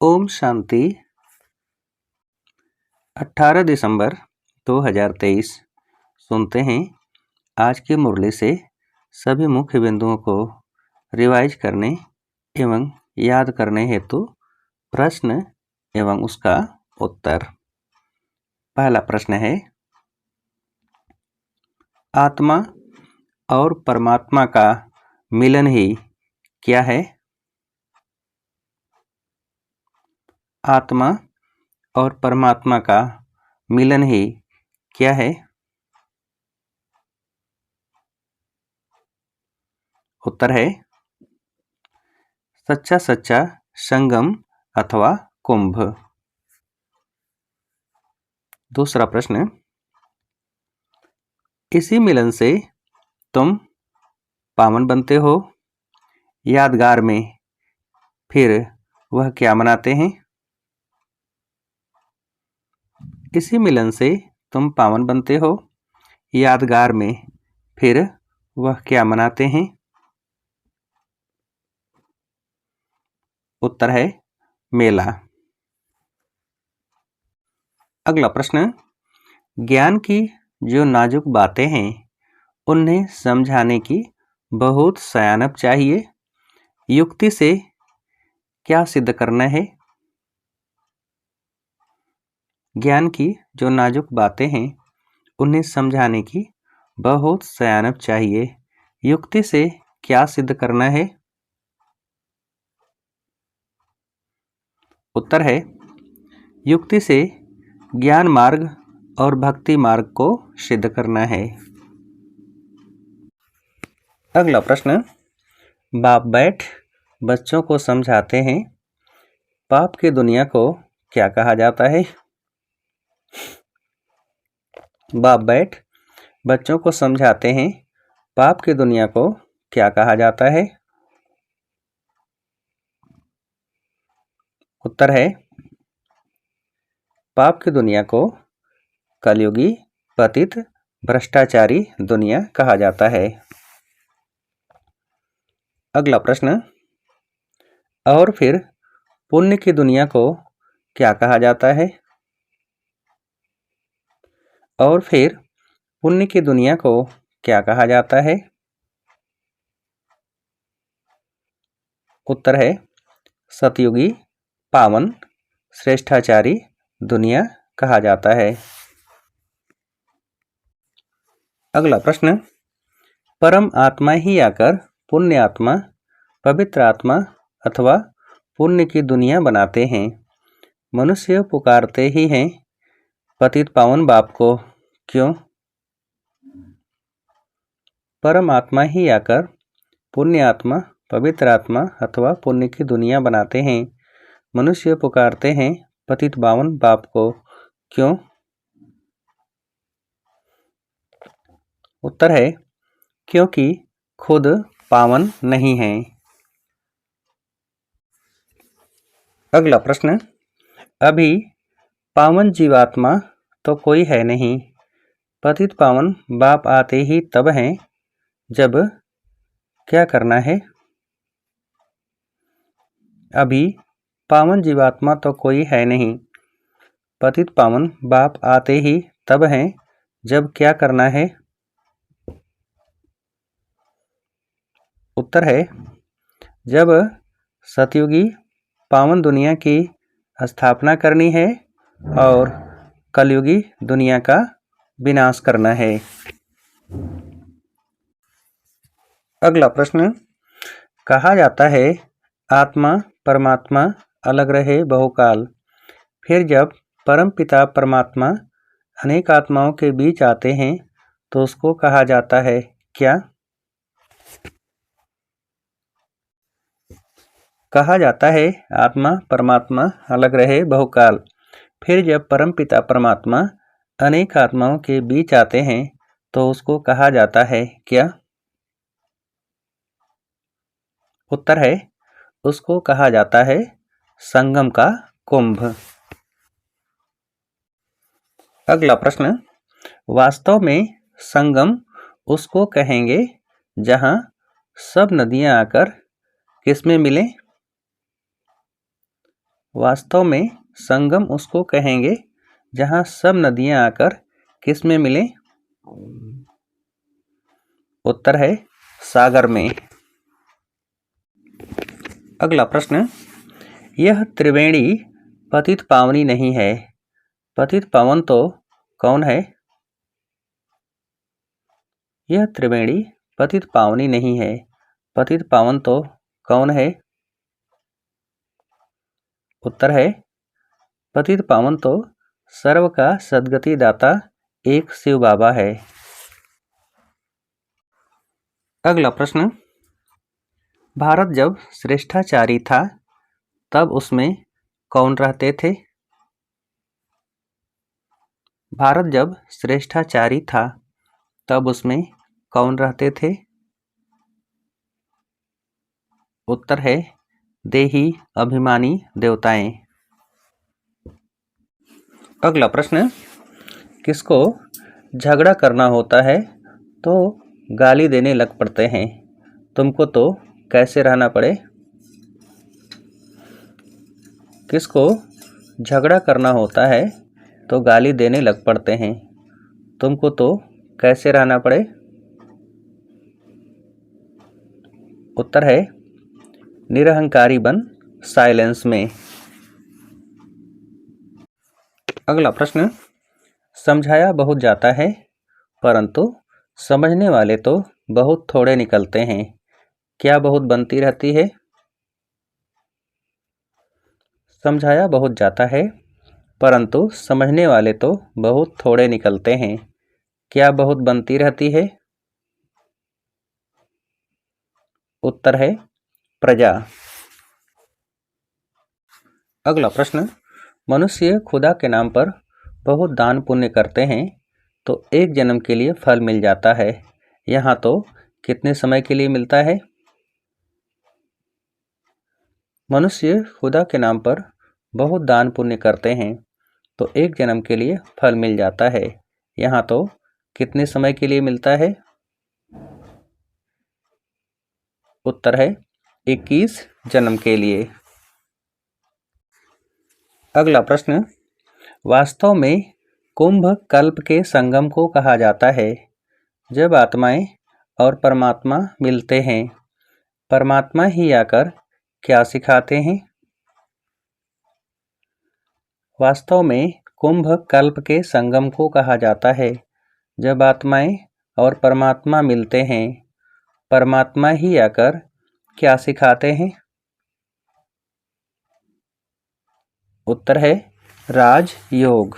ओम शांति। 18 दिसंबर 2023। सुनते हैं आज की मुरली से सभी मुख्य बिंदुओं को रिवाइज करने एवं याद करने हेतु प्रश्न एवं उसका उत्तर। पहला प्रश्न है, आत्मा और परमात्मा का मिलन ही क्या है? आत्मा और परमात्मा का मिलन ही क्या है? उत्तर है सच्चा सच्चा संगम अथवा कुंभ। दूसरा प्रश्न, इसी मिलन से तुम पावन बनते हो। यादगार में फिर वह क्या मनाते हैं? इसी मिलन से तुम पावन बनते हो। यादगार में फिर वह क्या मनाते हैं? उत्तर है मेला। अगला प्रश्न, ज्ञान की जो नाजुक बातें हैं उन्हें समझाने की बहुत सयानप चाहिए। युक्ति से क्या सिद्ध करना है? ज्ञान की जो नाजुक बातें हैं उन्हें समझाने की बहुत सयानप चाहिए। युक्ति से क्या सिद्ध करना है? उत्तर है युक्ति से ज्ञान मार्ग और भक्ति मार्ग को सिद्ध करना है। अगला प्रश्न, बाप बैठ बच्चों को समझाते हैं, पाप की दुनिया को क्या कहा जाता है? बाप बैठ बच्चों को समझाते हैं, पाप की दुनिया को क्या कहा जाता है? उत्तर है पाप की दुनिया को कलयुगी पतित भ्रष्टाचारी दुनिया कहा जाता है। अगला प्रश्न, और फिर पुण्य की दुनिया को क्या कहा जाता है? और फिर पुण्य की दुनिया को क्या कहा जाता है? उत्तर है सतयुगी पावन श्रेष्ठाचारी दुनिया कहा जाता है। अगला प्रश्न, परम आत्मा ही आकर पुण्य आत्मा, पवित्र आत्मा अथवा पुण्य की दुनिया बनाते हैं। मनुष्य पुकारते ही हैं पतित पावन बाप को, क्यों? परम आत्मा ही आकर पुण्य आत्मा, पवित्र आत्मा अथवा पुण्य की दुनिया बनाते हैं। मनुष्य पुकारते हैं पतित पावन बाप को, क्यों? उत्तर है क्योंकि खुद पावन नहीं है। अगला प्रश्न, अभी पावन जीवात्मा तो कोई है नहीं। पतित पावन बाप आते ही तब हैं जब क्या करना है? अभी पावन जीवात्मा तो कोई है नहीं। पतित पावन बाप आते ही तब हैं जब क्या करना है? उत्तर है जब सतयुगी पावन दुनिया की स्थापना करनी है और कलयुगी दुनिया का विनाश करना है। अगला प्रश्न, कहा जाता है आत्मा परमात्मा अलग रहे बहुकाल। फिर जब परम पिता परमात्मा अनेक आत्माओं के बीच आते हैं तो उसको कहा जाता है क्या? कहा जाता है आत्मा परमात्मा अलग रहे बहुकाल। फिर जब परम पिता परमात्मा अनेक आत्माओं के बीच आते हैं तो उसको कहा जाता है क्या? उत्तर है उसको कहा जाता है संगम का कुंभ। अगला प्रश्न, वास्तव में संगम उसको कहेंगे जहां सब नदियां आकर किसमें मिले? वास्तव में संगम उसको कहेंगे जहां सब नदियां आकर किस में मिले? उत्तर है सागर में। अगला प्रश्न, यह त्रिवेणी पतित पावनी नहीं है, पतित पावन तो कौन है? यह त्रिवेणी पतित पावनी नहीं है, पतित पावन तो कौन है? उत्तर है पतित पावन तो सर्व का सद्गति दाता एक शिव बाबा है। अगला प्रश्न, भारत जब श्रेष्ठाचारी था तब उसमें कौन रहते थे? भारत जब श्रेष्ठाचारी था तब उसमें कौन रहते थे? उत्तर है देही अभिमानी देवताएं। अगला प्रश्न, किसको झगड़ा करना होता है तो गाली देने लग पड़ते हैं, तुमको तो कैसे रहना पड़े? किसको झगड़ा करना होता है तो गाली देने लग पड़ते हैं, तुमको तो कैसे रहना पड़े? उत्तर है निरहंकारी बन साइलेंस में। अगला प्रश्न, समझाया बहुत जाता है परंतु समझने वाले तो बहुत थोड़े निकलते हैं, क्या बहुत बनती रहती है? समझाया बहुत जाता है परंतु समझने वाले तो बहुत थोड़े निकलते हैं, क्या बहुत बनती रहती है? उत्तर है प्रजा। अगला प्रश्न, मनुष्य खुदा के नाम पर बहुत दान पुण्य करते हैं तो एक जन्म के लिए फल मिल जाता है, यहाँ तो कितने समय के लिए मिलता है? मनुष्य खुदा के नाम पर बहुत दान पुण्य करते हैं तो एक जन्म के लिए फल मिल जाता है, यहाँ तो कितने समय के लिए मिलता है? उत्तर है 21 जन्म के लिए। अगला प्रश्न, वास्तव में कुंभ कल्प के संगम को कहा जाता है, जब आत्माएं और परमात्मा मिलते हैं, परमात्मा ही आकर क्या सिखाते हैं? वास्तव में कुंभ कल्प के संगम को कहा जाता है, जब आत्माएं और परमात्मा मिलते हैं, परमात्मा ही आकर क्या सिखाते हैं? उत्तर है राजयोग।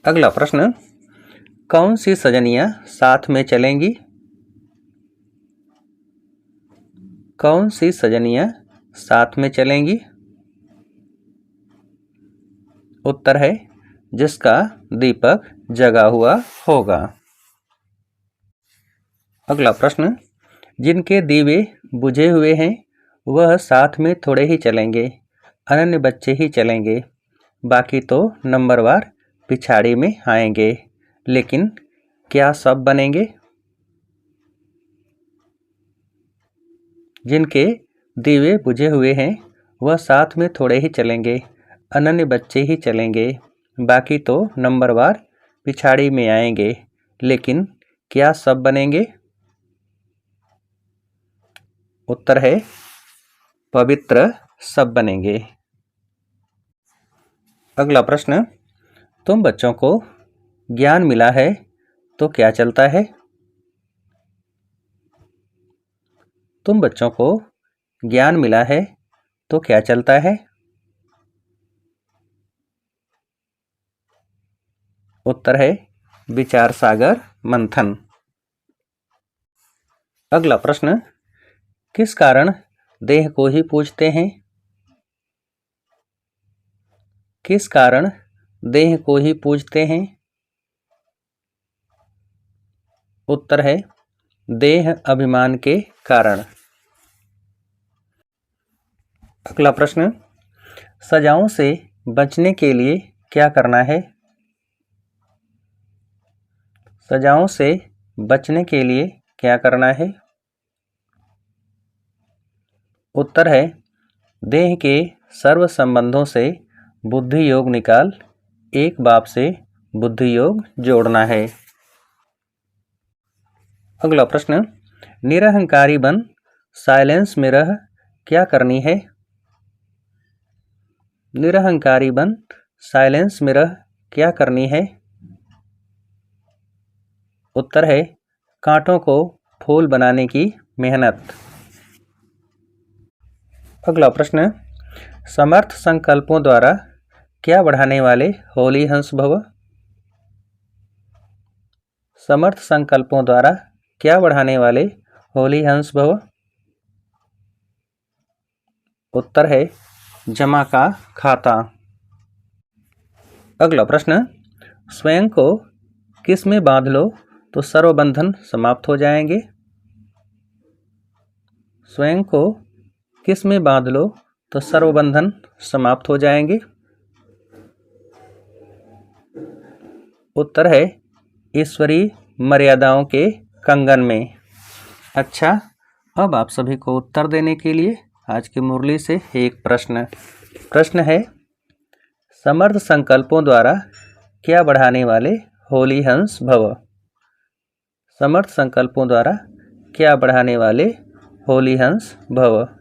अगला प्रश्न, कौन सी सजनियां साथ में चलेंगी? कौन सी सजनियां साथ में चलेंगी? उत्तर है जिसका दीपक जगा हुआ होगा। अगला प्रश्न, जिनके दीवे बुझे हुए हैं वह साथ में थोड़े ही चलेंगे, अनन्य बच्चे ही चलेंगे, बाकी तो नंबरवार पिछाड़ी में आएंगे, लेकिन क्या सब बनेंगे? जिनके दीवे बुझे हुए हैं वह साथ में थोड़े ही चलेंगे, अनन्य बच्चे ही चलेंगे, बाकी तो नंबरवार पिछाड़ी में आएंगे, लेकिन क्या सब बनेंगे? उत्तर है पवित्र सब बनेंगे। अगला प्रश्न, तुम बच्चों को ज्ञान मिला है तो क्या चलता है? तुम बच्चों को ज्ञान मिला है तो क्या चलता है? उत्तर है विचार सागर मंथन। अगला प्रश्न, किस कारण देह को ही पूजते हैं? किस कारण देह को ही पूजते हैं? उत्तर है देह अभिमान के कारण। अगला प्रश्न, सजाओं से बचने के लिए क्या करना है? सजाओं से बचने के लिए क्या करना है? उत्तर है देह के सर्व संबंधों से बुद्धि योग निकाल, एक बाप से बुद्धि योग जोड़ना है। अगला प्रश्न, निरहंकारी बन, साइलेंस में रह, क्या करनी है? निरहंकारी बन, साइलेंस में रह, क्या करनी है? उत्तर है कांटों को फूल बनाने की मेहनत। अगला प्रश्न, समर्थ संकल्पों द्वारा क्या बढ़ाने वाले होली हंस भव? समर्थ संकल्पों द्वारा क्या बढ़ाने वाले होली हंस भव? उत्तर है जमा का खाता। अगला प्रश्न, स्वयं को किस में बांध लो तो सर्वबंधन समाप्त हो जाएंगे? स्वयं को किस में बांध लो तो सर्वबंधन समाप्त हो जाएंगे? उत्तर है ईश्वरीय मर्यादाओं के कंगन में। अच्छा, अब आप सभी को उत्तर देने के लिए आज की मुरली से एक प्रश्न है, समर्थ संकल्पों द्वारा क्या बढ़ाने वाले होली हंस भव? समर्थ संकल्पों द्वारा क्या बढ़ाने वाले होली हंस भव?